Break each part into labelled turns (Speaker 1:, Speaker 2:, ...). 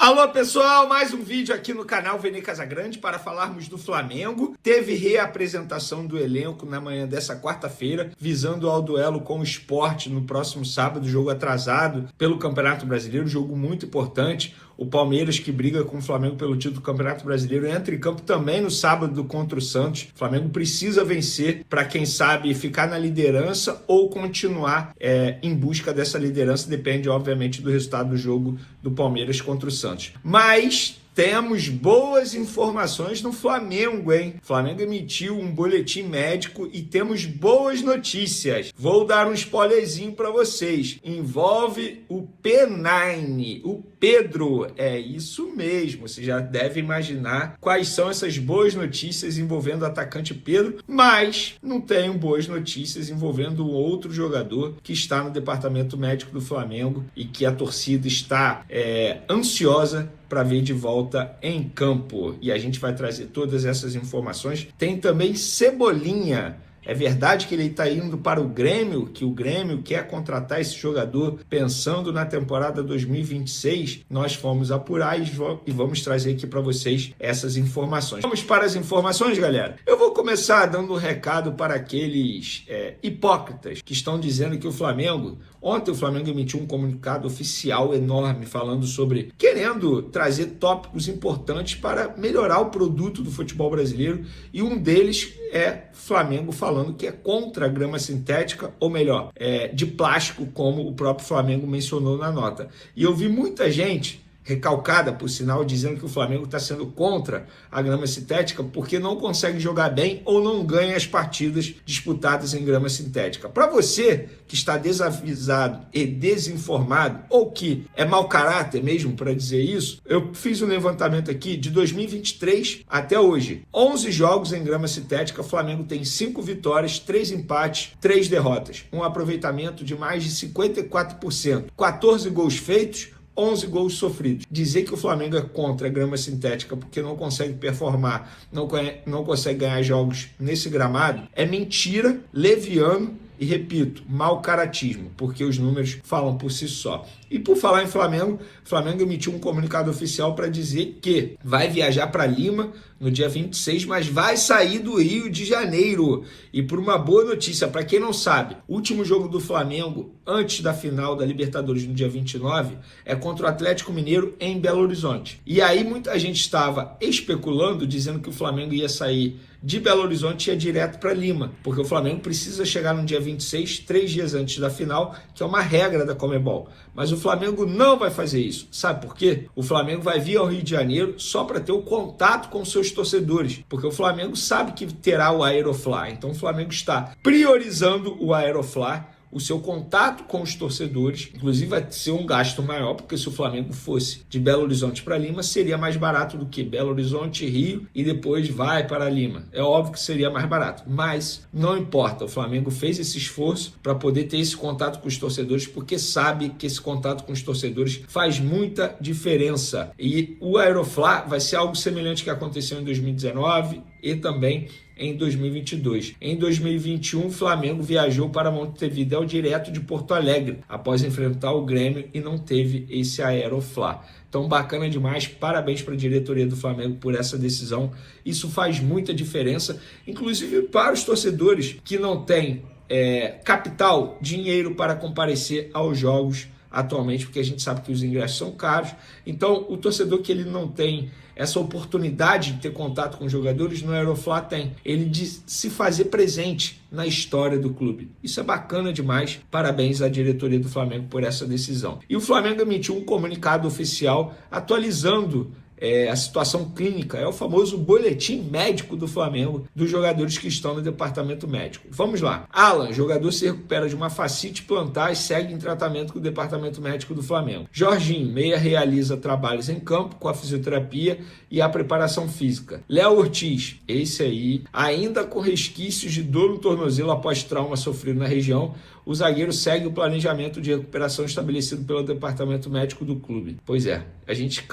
Speaker 1: Alô pessoal, mais um vídeo aqui no canal Vene Casagrande para falarmos do Flamengo. Teve reapresentação do elenco na manhã dessa quarta-feira, visando ao duelo com o Sport no próximo sábado, jogo atrasado pelo Campeonato Brasileiro, jogo muito importante. O Palmeiras, que briga com o Flamengo pelo título do Campeonato Brasileiro, entra em campo também no sábado contra o Santos. O Flamengo precisa vencer para, quem sabe, ficar na liderança ou continuar em busca dessa liderança. Depende, obviamente, do resultado do jogo do Palmeiras contra o Santos. Mas temos boas informações no Flamengo, hein? O Flamengo emitiu um boletim médico e temos boas notícias. Vou dar um spoilerzinho para vocês. Envolve o P9, o Pedro. É isso mesmo, você já deve imaginar quais são essas boas notícias envolvendo o atacante Pedro, mas não tenho boas notícias envolvendo outro jogador que está no departamento médico do Flamengo e que a torcida está ansiosa para ver de volta em campo. E a gente vai trazer todas essas informações. Tem também Cebolinha. É verdade que ele está indo para o Grêmio, que o Grêmio quer contratar esse jogador pensando na temporada 2026. Nós fomos apurar e vamos trazer aqui para vocês essas informações. Vamos para as informações, galera? Eu vou começar dando um recado para aqueles hipócritas que estão dizendo que o Flamengo... Ontem o Flamengo emitiu um comunicado oficial enorme falando sobre... querendo trazer tópicos importantes para melhorar o produto do futebol brasileiro, e um deles é Flamengo falando que é contra a grama sintética, ou melhor, de plástico, como o próprio Flamengo mencionou na nota. E eu vi muita gente recalcada, por sinal, dizendo que o Flamengo está sendo contra a grama sintética porque não consegue jogar bem ou não ganha as partidas disputadas em grama sintética. Para você que está desavisado e desinformado, ou que é mau caráter mesmo para dizer isso, eu fiz um levantamento aqui de 2023 até hoje. 11 jogos em grama sintética, o Flamengo tem 5 vitórias, 3 empates, 3 derrotas. Um aproveitamento de mais de 54%. 14 gols feitos, 11 gols sofridos. Dizer que o Flamengo é contra a grama sintética porque não consegue performar, não consegue ganhar jogos nesse gramado, é mentira, leviano e, repito, mau caratismo, porque os números falam por si só. E por falar em Flamengo, o Flamengo emitiu um comunicado oficial para dizer que vai viajar para Lima no dia 26, mas vai sair do Rio de Janeiro. E por uma boa notícia, para quem não sabe, o último jogo do Flamengo antes da final da Libertadores no dia 29 é contra o Atlético Mineiro em Belo Horizonte. E aí muita gente estava especulando, dizendo que o Flamengo ia sair de Belo Horizonte e ia direto para Lima, porque o Flamengo precisa chegar no dia 26, 3 dias antes da final, que é uma regra da Conmebol. Mas o Flamengo não vai fazer isso. Sabe por quê? O Flamengo vai vir ao Rio de Janeiro só para ter o contato com seus torcedores, porque o Flamengo sabe que terá o Aeroflá. Então o Flamengo está priorizando o Aeroflá, o seu contato com os torcedores. Inclusive vai ser um gasto maior, porque se o Flamengo fosse de Belo Horizonte para Lima, seria mais barato do que Belo Horizonte, Rio e depois vai para Lima. É óbvio que seria mais barato, mas não importa. O Flamengo fez esse esforço para poder ter esse contato com os torcedores, porque sabe que esse contato com os torcedores faz muita diferença. E o Aeroflá vai ser algo semelhante que aconteceu em 2019 e também em 2022. Em 2021, o Flamengo viajou para Montevidéu direto de Porto Alegre, após enfrentar o Grêmio, e não teve esse Aeroflá. Então, bacana demais, parabéns para a diretoria do Flamengo por essa decisão. Isso faz muita diferença, inclusive para os torcedores que não têm capital, dinheiro para comparecer aos jogos atualmente, porque a gente sabe que os ingressos são caros. Então, o torcedor que ele não tem essa oportunidade de ter contato com os jogadores, no Aeroflá tem. Ele de se fazer presente na história do clube. Isso é bacana demais. Parabéns à diretoria do Flamengo por essa decisão. E o Flamengo emitiu um comunicado oficial atualizando a situação clínica, é o famoso boletim médico do Flamengo, dos jogadores que estão no departamento médico. Vamos lá. Alan, jogador, se recupera de uma fascite plantar e segue em tratamento com o departamento médico do Flamengo. Jorginho, meia, realiza trabalhos em campo com a fisioterapia e a preparação física. Léo Ortiz, esse aí, ainda com resquícios de dor no tornozelo após trauma sofrido na região, o zagueiro segue o planejamento de recuperação estabelecido pelo departamento médico do clube. Pois é, a gente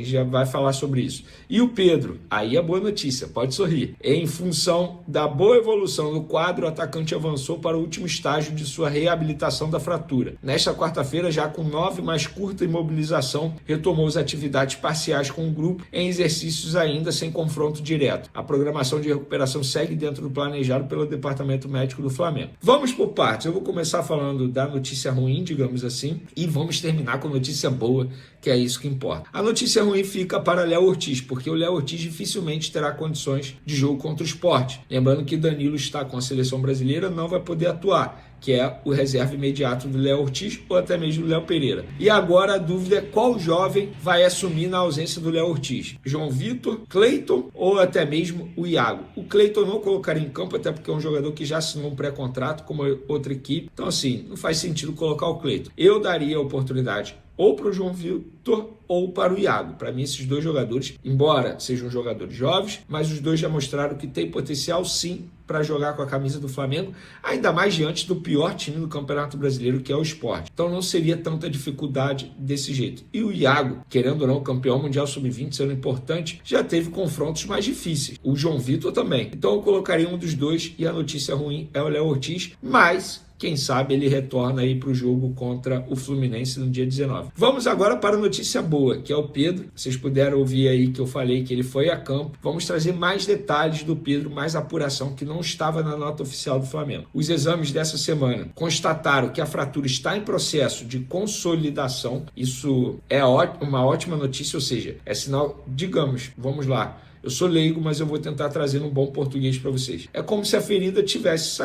Speaker 1: já vai falar sobre isso. E o Pedro, aí é boa notícia, pode sorrir. Em função da boa evolução do quadro, o atacante avançou para o último estágio de sua reabilitação da fratura. Nesta quarta-feira, já com 9 mais curta imobilização, retomou as atividades parciais com o grupo em exercícios ainda sem confronto direto. A programação de recuperação segue dentro do planejado pelo departamento médico do Flamengo. Vamos por partes. Eu vou começar falando da notícia ruim, digamos assim, e vamos terminar com a notícia boa, que é isso que importa. A notícia ruim fica para Léo Ortiz, porque o Léo Ortiz dificilmente terá condições de jogo contra o Sport. Lembrando que Danilo está com a seleção brasileira, não vai poder atuar, que é o reserva imediato do Léo Ortiz ou até mesmo do Léo Pereira. E agora a dúvida é qual jovem vai assumir na ausência do Léo Ortiz. João Vitor, Cleiton ou até mesmo o Iago. O Cleiton não colocaria em campo, até porque é um jogador que já assinou um pré-contrato com uma outra equipe. Então assim, não faz sentido colocar o Cleiton. Eu daria a oportunidade ou para o João Vitor ou para o Iago. Para mim, esses dois jogadores, embora sejam jogadores jovens, mas os dois já mostraram que tem potencial sim para jogar com a camisa do Flamengo, ainda mais diante do pior time do Campeonato Brasileiro, que é o Sport. Então não seria tanta dificuldade desse jeito. E o Iago, querendo ou não, campeão mundial sub-20, sendo importante, já teve confrontos mais difíceis. O João Vitor também. Então eu colocaria um dos dois e a notícia ruim é o Léo Ortiz, mas quem sabe ele retorna aí para o jogo contra o Fluminense no dia 19. Vamos agora para a notícia boa, que é o Pedro. Vocês puderam ouvir aí que eu falei que ele foi a campo. Vamos trazer mais detalhes do Pedro, mais apuração que não estava na nota oficial do Flamengo. Os exames dessa semana constataram que a fratura está em processo de consolidação. Isso é uma ótima notícia, ou seja, é sinal, digamos, vamos lá, eu sou leigo, mas eu vou tentar trazer um bom português para vocês. É como se a ferida estivesse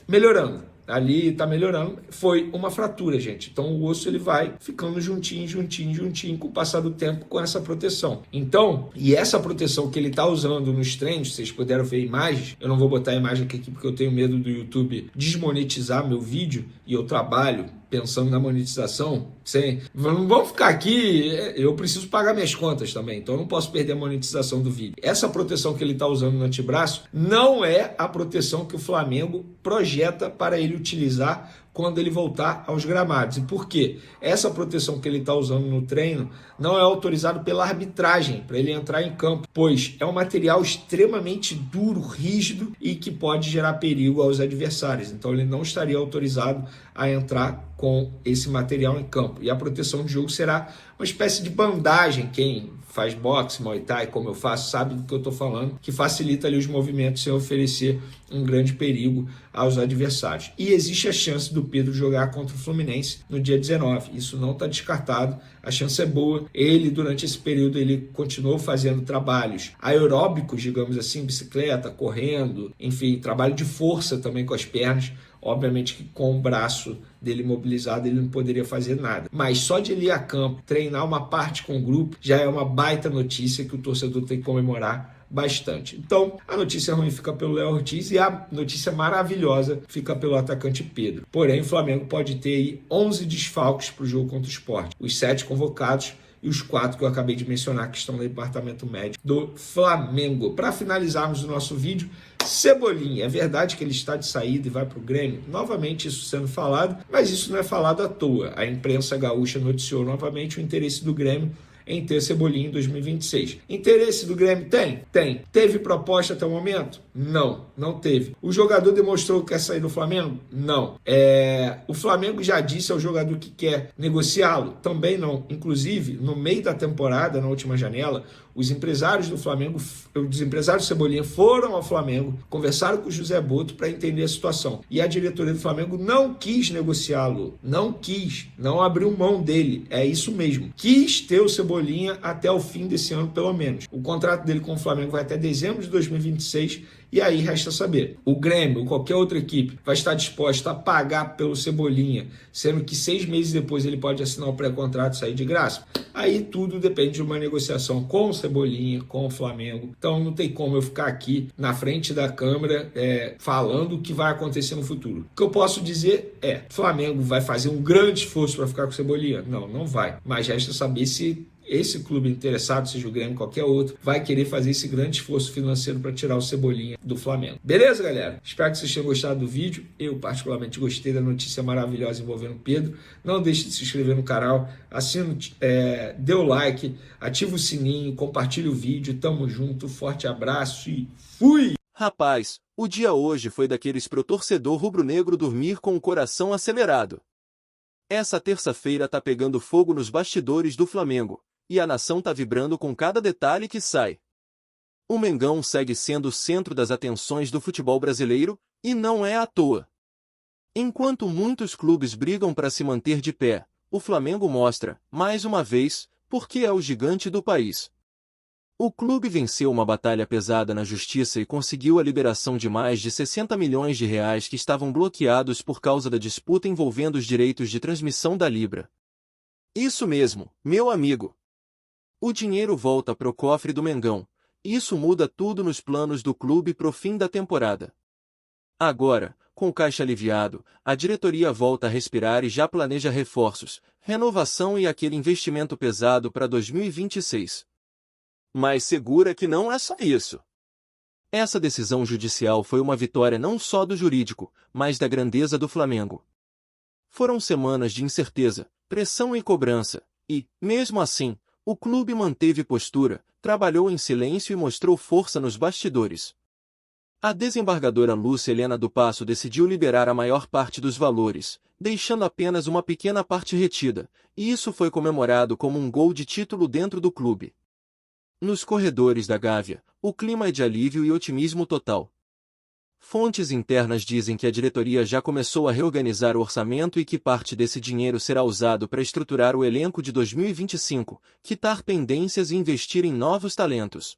Speaker 1: melhorando. Ali está melhorando. Foi uma fratura, gente. Então o osso ele vai ficando juntinho com o passar do tempo com essa proteção. Então, e essa proteção que ele está usando nos treinos, vocês puderam ver imagens, eu não vou botar a imagem aqui porque eu tenho medo do YouTube desmonetizar meu vídeo e eu trabalho pensando na monetização, não vamos ficar aqui, eu preciso pagar minhas contas também, então eu não posso perder a monetização do vídeo. Essa proteção que ele está usando no antebraço não é a proteção que o Flamengo projeta para ele utilizar quando ele voltar aos gramados. E por quê? Essa proteção que ele está usando no treino não é autorizado pela arbitragem para ele entrar em campo, pois é um material extremamente duro, rígido e que pode gerar perigo aos adversários. Então ele não estaria autorizado a entrar com esse material em campo. E a proteção de jogo será uma espécie de bandagem. Quem faz boxe, Muay Thai, como eu faço, sabe do que eu estou falando, que facilita ali os movimentos sem oferecer um grande perigo aos adversários. E existe a chance do Pedro jogar contra o Fluminense no dia 19. Isso não está descartado, a chance é boa. Ele, durante esse período, ele continuou fazendo trabalhos aeróbicos, digamos assim, bicicleta, correndo, enfim, trabalho de força também com as pernas. Obviamente que com o braço dele mobilizado ele não poderia fazer nada. Mas só de ele ir a campo, treinar uma parte com o grupo, já é uma baita notícia que o torcedor tem que comemorar bastante. Então, a notícia ruim fica pelo Léo Ortiz e a notícia maravilhosa fica pelo atacante Pedro. Porém, o Flamengo pode ter aí 11 desfalques para o jogo contra o Sport. Os 7 convocados e os 4 que eu acabei de mencionar que estão no departamento médico do Flamengo. Para finalizarmos o nosso vídeo, Cebolinha, é verdade que ele está de saída e vai para o Grêmio? Novamente isso sendo falado, mas isso não é falado à toa. A imprensa gaúcha noticiou novamente o interesse do Grêmio em ter Cebolinha em 2026. Interesse do Grêmio tem? Tem. Teve proposta até o momento? Não, não teve. O jogador demonstrou que quer sair do Flamengo? Não. O Flamengo já disse ao jogador que quer negociá-lo? Também não. Inclusive, no meio da temporada, na última janela, os empresários do Flamengo, os empresários do Cebolinha foram ao Flamengo, conversaram com o José Boto para entender a situação. E a diretoria do Flamengo não quis negociá-lo. Não quis. Não abriu mão dele. É isso mesmo. Quis ter o Cebolinha até o fim desse ano, pelo menos. O contrato dele com o Flamengo vai até dezembro de 2026 e aí resta saber. O Grêmio ou qualquer outra equipe vai estar disposta a pagar pelo Cebolinha, sendo que 6 meses depois ele pode assinar o pré-contrato e sair de graça? Aí tudo depende de uma negociação com o Cebolinha, com o Flamengo. Então não tem como eu ficar aqui na frente da câmera falando o que vai acontecer no futuro. O que eu posso dizer o Flamengo vai fazer um grande esforço para ficar com o Cebolinha? Não, não vai. Mas resta saber se esse clube interessado, seja o Grêmio, qualquer outro, vai querer fazer esse grande esforço financeiro para tirar o Cebolinha do Flamengo. Beleza, galera? Espero que vocês tenham gostado do vídeo. Eu, particularmente, gostei da notícia maravilhosa envolvendo o Pedro. Não deixe de se inscrever no canal, assina, dê o like, ativa o sininho, compartilhe o vídeo. Tamo junto, forte abraço e fui!
Speaker 2: Rapaz, o dia hoje foi daqueles pro torcedor rubro-negro dormir com o coração acelerado. Essa terça-feira tá pegando fogo nos bastidores do Flamengo, e a nação tá vibrando com cada detalhe que sai. O Mengão segue sendo o centro das atenções do futebol brasileiro, e não é à toa. Enquanto muitos clubes brigam para se manter de pé, o Flamengo mostra, mais uma vez, por que é o gigante do país. O clube venceu uma batalha pesada na justiça e conseguiu a liberação de mais de 60 milhões de reais que estavam bloqueados por causa da disputa envolvendo os direitos de transmissão da Libra. Isso mesmo, meu amigo. O dinheiro volta pro cofre do Mengão. Isso muda tudo nos planos do clube pro fim da temporada. Agora, com o caixa aliviado, a diretoria volta a respirar e já planeja reforços, renovação e aquele investimento pesado para 2026. Mas segura que não é só isso. Essa decisão judicial foi uma vitória não só do jurídico, mas da grandeza do Flamengo. Foram semanas de incerteza, pressão e cobrança, e, mesmo assim, o clube manteve postura, trabalhou em silêncio e mostrou força nos bastidores. A desembargadora Lúcia Helena do Paço decidiu liberar a maior parte dos valores, deixando apenas uma pequena parte retida, e isso foi comemorado como um gol de título dentro do clube. Nos corredores da Gávea, o clima é de alívio e otimismo total. Fontes internas dizem que a diretoria já começou a reorganizar o orçamento e que parte desse dinheiro será usado para estruturar o elenco de 2025, quitar pendências e investir em novos talentos.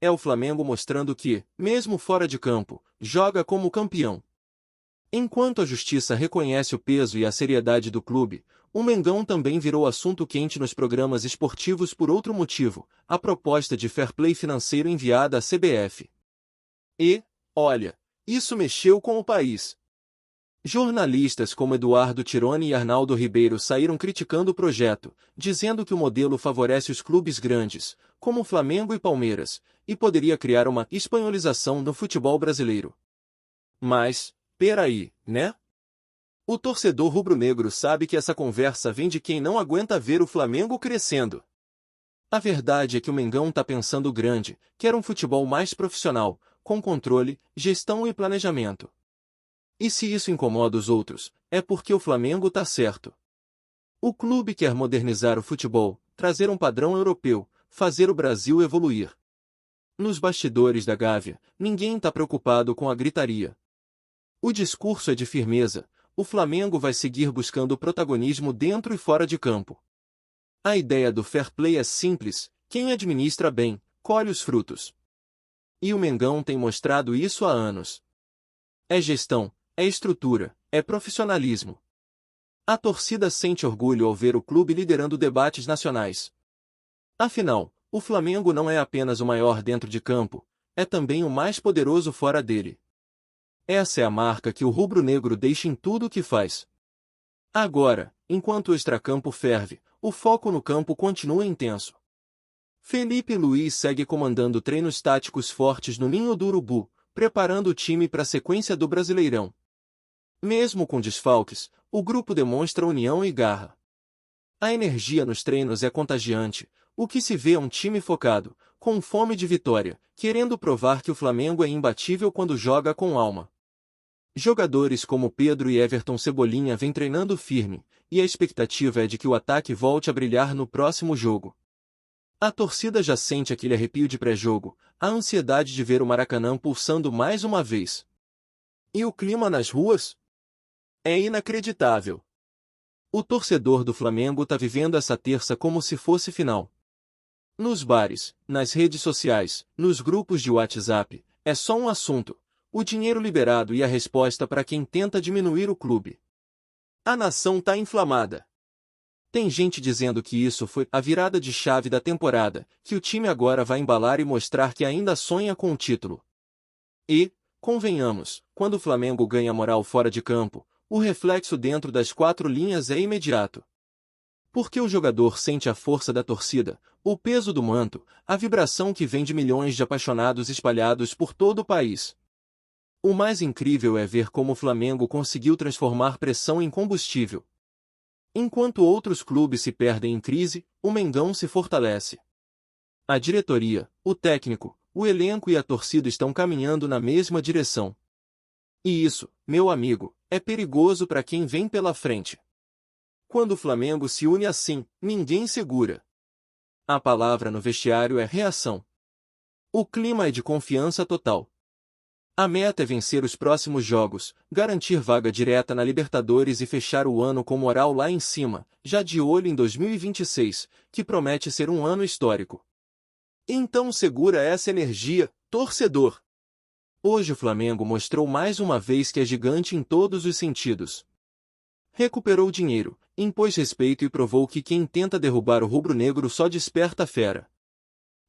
Speaker 2: É o Flamengo mostrando que, mesmo fora de campo, joga como campeão. Enquanto a justiça reconhece o peso e a seriedade do clube, o Mengão também virou assunto quente nos programas esportivos por outro motivo, a proposta de fair play financeiro enviada à CBF. E, olha, isso mexeu com o país. Jornalistas como Eduardo Tironi e Arnaldo Ribeiro saíram criticando o projeto, dizendo que o modelo favorece os clubes grandes, como Flamengo e Palmeiras, e poderia criar uma espanholização do futebol brasileiro. Mas, peraí, né? O torcedor rubro-negro sabe que essa conversa vem de quem não aguenta ver o Flamengo crescendo. A verdade é que o Mengão tá pensando grande, quer um futebol mais profissional, com controle, gestão e planejamento. E se isso incomoda os outros, é porque o Flamengo tá certo. O clube quer modernizar o futebol, trazer um padrão europeu, fazer o Brasil evoluir. Nos bastidores da Gávea, ninguém tá preocupado com a gritaria. O discurso é de firmeza. O Flamengo vai seguir buscando protagonismo dentro e fora de campo. A ideia do fair play é simples, quem administra bem, colhe os frutos. E o Mengão tem mostrado isso há anos. É gestão, é estrutura, é profissionalismo. A torcida sente orgulho ao ver o clube liderando debates nacionais. Afinal, o Flamengo não é apenas o maior dentro de campo, é também o mais poderoso fora dele. Essa é a marca que o rubro-negro deixa em tudo o que faz. Agora, enquanto o extracampo ferve, o foco no campo continua intenso. Felipe Luiz segue comandando treinos táticos fortes no Ninho do Urubu, preparando o time para a sequência do Brasileirão. Mesmo com desfalques, o grupo demonstra união e garra. A energia nos treinos é contagiante, o que se vê é um time focado, com fome de vitória, querendo provar que o Flamengo é imbatível quando joga com alma. Jogadores como Pedro e Everton Cebolinha vêm treinando firme, e a expectativa é de que o ataque volte a brilhar no próximo jogo. A torcida já sente aquele arrepio de pré-jogo, a ansiedade de ver o Maracanã pulsando mais uma vez. E o clima nas ruas? É inacreditável. O torcedor do Flamengo tá vivendo essa terça como se fosse final. Nos bares, nas redes sociais, nos grupos de WhatsApp, é só um assunto: o dinheiro liberado e a resposta para quem tenta diminuir o clube. A nação tá inflamada. Tem gente dizendo que isso foi a virada de chave da temporada, que o time agora vai embalar e mostrar que ainda sonha com o título. E, convenhamos, quando o Flamengo ganha moral fora de campo, o reflexo dentro das quatro linhas é imediato. Porque o jogador sente a força da torcida, o peso do manto, a vibração que vem de milhões de apaixonados espalhados por todo o país. O mais incrível é ver como o Flamengo conseguiu transformar pressão em combustível. Enquanto outros clubes se perdem em crise, o Mengão se fortalece. A diretoria, o técnico, o elenco e a torcida estão caminhando na mesma direção. E isso, meu amigo, é perigoso para quem vem pela frente. Quando o Flamengo se une assim, ninguém segura. A palavra no vestiário é reação. O clima é de confiança total. A meta é vencer os próximos jogos, garantir vaga direta na Libertadores e fechar o ano com moral lá em cima, já de olho em 2026, que promete ser um ano histórico. Então segura essa energia, torcedor! Hoje o Flamengo mostrou mais uma vez que é gigante em todos os sentidos. Recuperou dinheiro, impôs respeito e provou que quem tenta derrubar o rubro-negro só desperta a fera.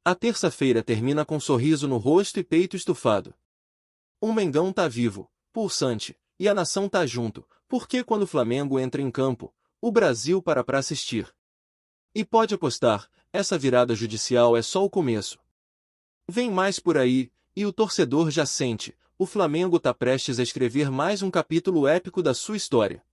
Speaker 2: A terça-feira termina com sorriso no rosto e peito estufado. O Mengão tá vivo, pulsante, e a nação tá junto, porque quando o Flamengo entra em campo, o Brasil para assistir. E pode apostar, essa virada judicial é só o começo. Vem mais por aí, e o torcedor já sente, o Flamengo tá prestes a escrever mais um capítulo épico da sua história.